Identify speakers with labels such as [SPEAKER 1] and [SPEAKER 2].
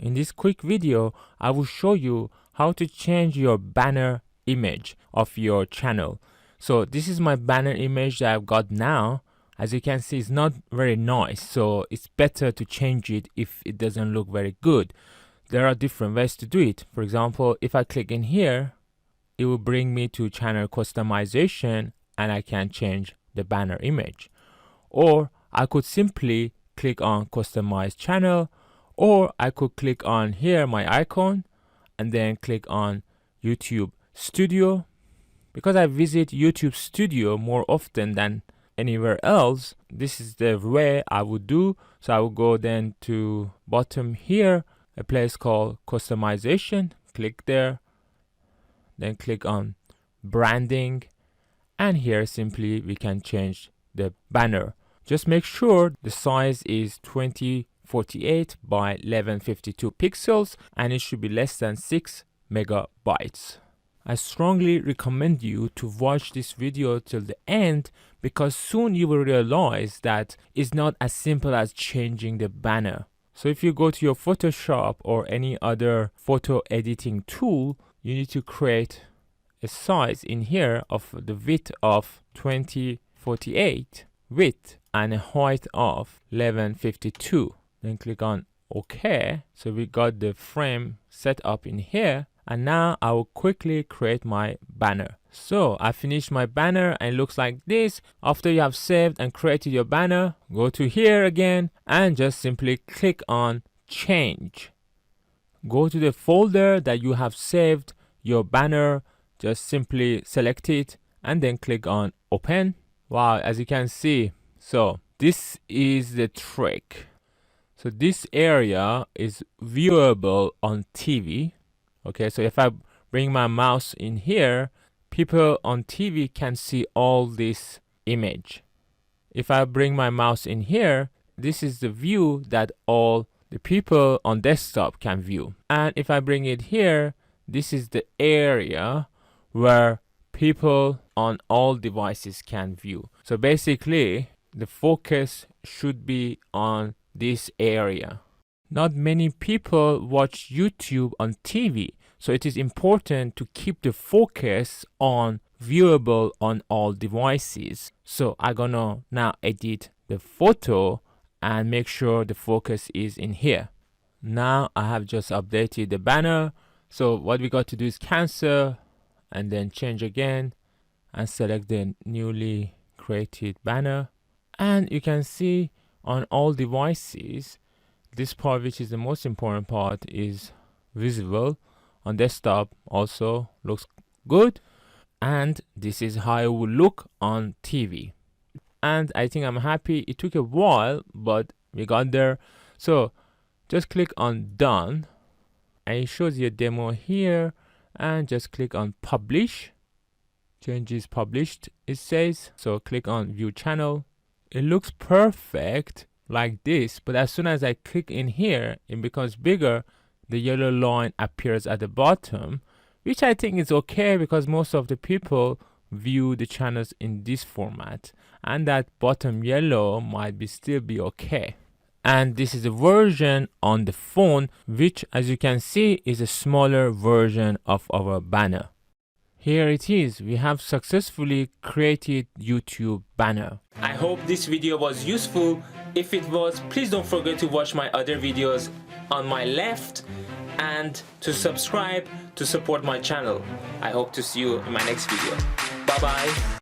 [SPEAKER 1] In this quick video, I will show you how to change your banner image of your channel. So this is my banner image that I've got now. As you can see, it's not very nice, so it's better to change it if it doesn't look very good. There are different ways to do it. For example, if I click in here, it will bring me to channel customization and I can change the banner image. Or I could simply click on customize channel, or I could click on here my icon and then click on YouTube Studio. Because I visit YouTube Studio more often than anywhere else, this is the way I would do. So I will go then to bottom here, a place called customization, click there, then click on branding, and here simply we can change the banner. Just make sure the size is 2048 by 1152 pixels and it should be less than 6 megabytes. I strongly recommend you to watch this video till the end, because soon you will realize that it's not as simple as changing the banner. So if you go to your Photoshop or any other photo editing tool, you need to create a size in here of the width of 2048 width and a height of 1152. Then click on OK. So we got the frame set up in here, and now I will quickly create my banner. So I finished my banner and it looks like this. After you have saved and created your banner, go to here again and just simply click on change. Go to the folder that you have saved your banner, just simply select it and then click on open. Wow, as you can see, so this is the trick. So this area is viewable on TV. Okay, so if I bring my mouse in here, people on TV can see all this image. If I bring my mouse in here, this is the view that all the people on desktop can view. And if I bring it here, this is the area where people on all devices can view. So basically, the focus should be on this area. Not many people watch YouTube on TV, so it is important to keep the focus on viewable on all devices. So I'm gonna now edit the photo and make sure the focus is in here. Now I have just updated the banner. So what we got to do is cancel and then change again and select the newly created banner. And you can see on all devices, this part, which is the most important part, is visible. On desktop also looks good, and this is how it will look on TV. And I think I'm happy. It took a while, but we got there. So just click on done and it shows you a demo here, and just click on publish. Changes published, it says. So click on view channel. It looks perfect like this, but as soon as I click in here, it becomes bigger. The yellow line appears at the bottom, which I think is okay because most of the people view the channels in this format, and that bottom yellow might still be okay. And this is a version on the phone, which as you can see is a smaller version of our banner. Here it is. We have successfully created YouTube banner. I hope this video was useful. If it was, please don't forget to watch my other videos on my left and to subscribe to support my channel. I hope to see you in my next video. Bye bye.